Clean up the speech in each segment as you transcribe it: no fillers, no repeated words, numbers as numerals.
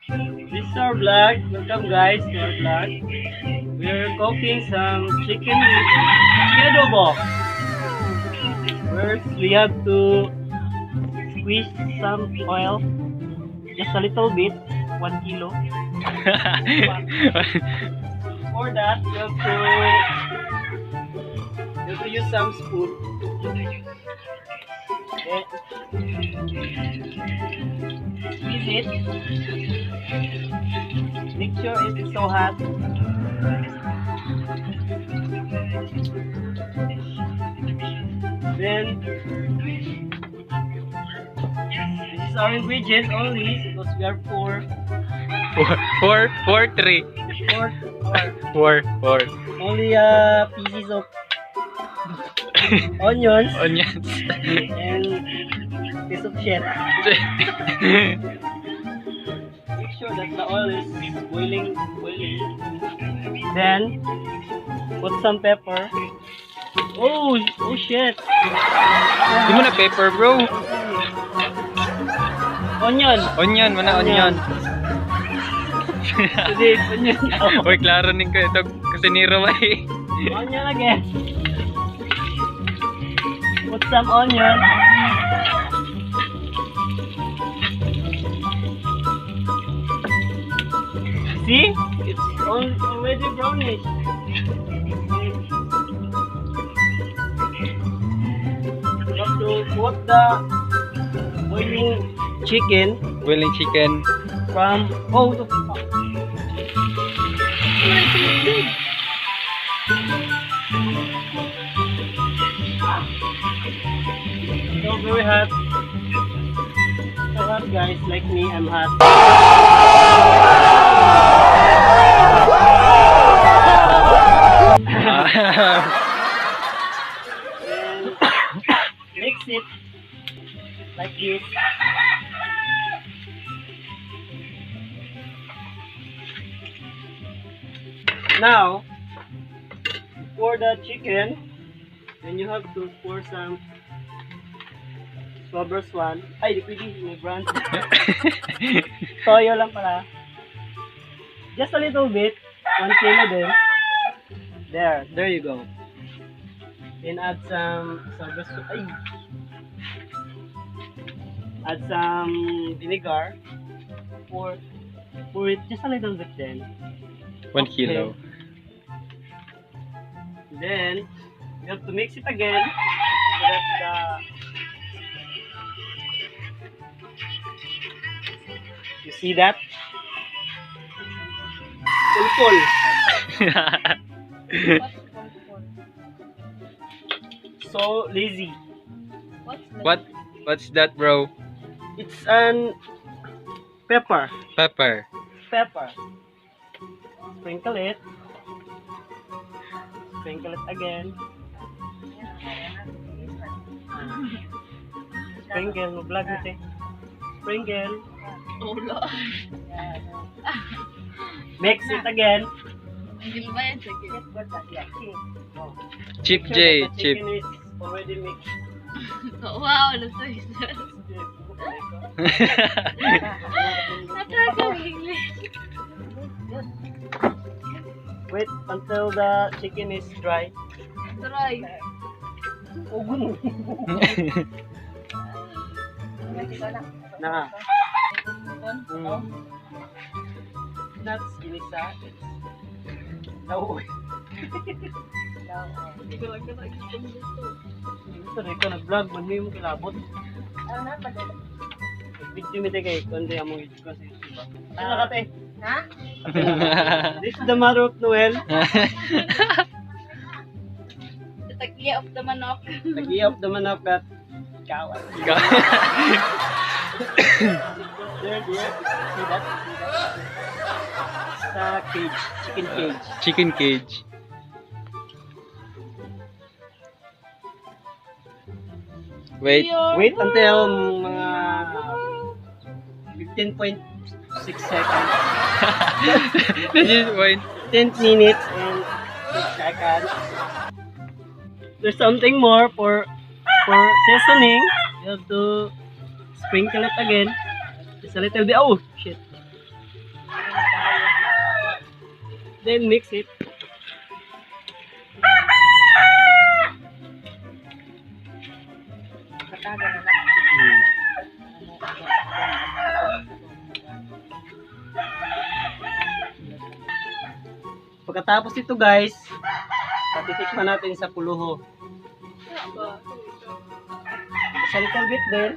This is our vlog. Welcome guys to our vlog. We're cooking some chicken adobo. First, we have to squeeze some oil, just a little bit, 1 kilo. For that, you have to use some spoon. Okay. Squeeze it. Make sure it is so hot. Then this is our ingredient only because we are poor. Four, three. Four. Only pieces of onions Onions. and piece of shit. Make sure that the oil is boiling. Then put some pepper. Oh shit. Di mo na pepper, bro. Onion. Onion, mana onion. Hindi, onion. Uy, klaro ning ko ito kasi niro ay. Onion again. Put some onion. See? It's already brownish. You have to put the boiling chicken Boiling chicken. from the fuck. So very hot. So hot guys, like me, I'm hot. And mix it like this. Now, for the chicken, then you have to pour some Sobrang Swan. Ay, di pwede, may brand. Toyo lang pala. Just a little bit. 1 kilo din. There you go. Then add some Sobrang Swan. Ay! Add some vinegar. Pour it just a little bit then. 1 kilo. Then, you have to mix it again so that you see that? Full. So lazy. What's that, bro? It's an pepper. Pepper. Sprinkle it. Sprinkle it again. Sprinkle, mag-vlog mo te. Sprinkle. Mix it again. Cheif Sure Jay. that the Cheif. chicken is already mixed. Wow, that's so sad. Wait until the chicken is dry. Try. Na. That's ginisa. No. Ito rin ko nag-vlog, mandi mo kilabot. Video mi tayo kay kundi among ito kasi. Ano ka te? Ha? This is the mother of Noel. The tagiya of the manok. Tagiya of the manok that kawan. There. See that? Sa cage. Chicken cage. Chicken cage. Wait. Wait until mga 15.6 seconds. This is point. 10 minutes and 6 seconds. There's something more for seasoning. You have to sprinkle it again. Just a little bit. Oh shit! Then mix it. Kataga na lang. Pagkatapos ito guys, patitikman natin sa puluho. Sa little bit din.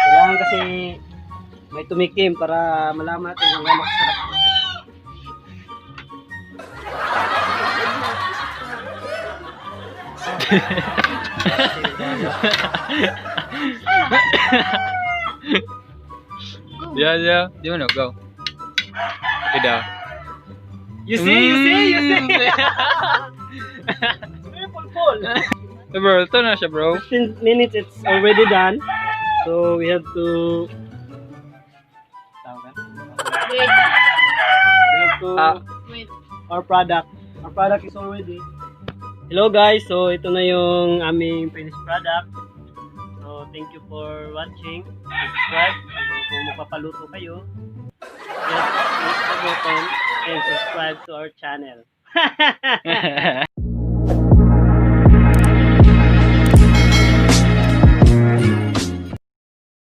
Kailangan kasi may tumikim para malaman natin kung gaano masarap. Yeah, yeah. Di mo na, go. Okay daw. You see. Full. So bro, ito na siya bro. 15 minutes it's already done. So we have to Wait, wait. our product is already. Hello guys, so ito na yung aming finished product. So thank you for watching. Subscribe kung magpapaluto kayo. Just click the button and subscribe to our channel.